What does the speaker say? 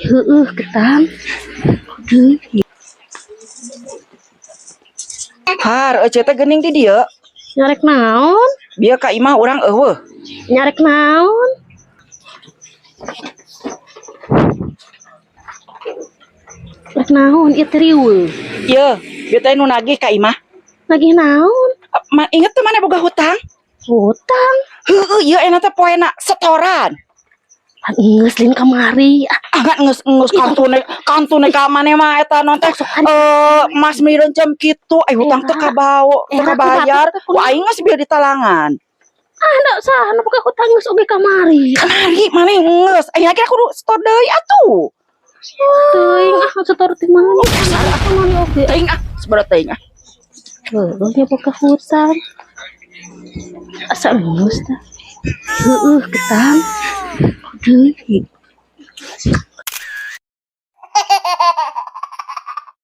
Ketang. Har, teh gening di dia. Nyarek naon? Biar Kak Imah orang eueuh. Nyarek naon? Nyarek naon ieu teh riweuh. Ieu, bieu teh nu nagih Kak Imah. Lagi naon? Inget teh mana boga hutang? Hutang. Heueuh, ieu eta teh poena setoran. Pan geus lin kamari. Angkat ngeus kantune ka maneh mah eta non teh mas mireun cem kitu hutang teu kabao teu kabayar ku aing geus bieu di talangan. Ndak sah anu boga hutang geus oge kamari. Kamari maneh geus aing lagi kudu setor deui atuh. Teuing setor teh mana? Kamari oge. Teuing seberat teuing Heueuh nya boga hutang. Asa geus tah. Ketang.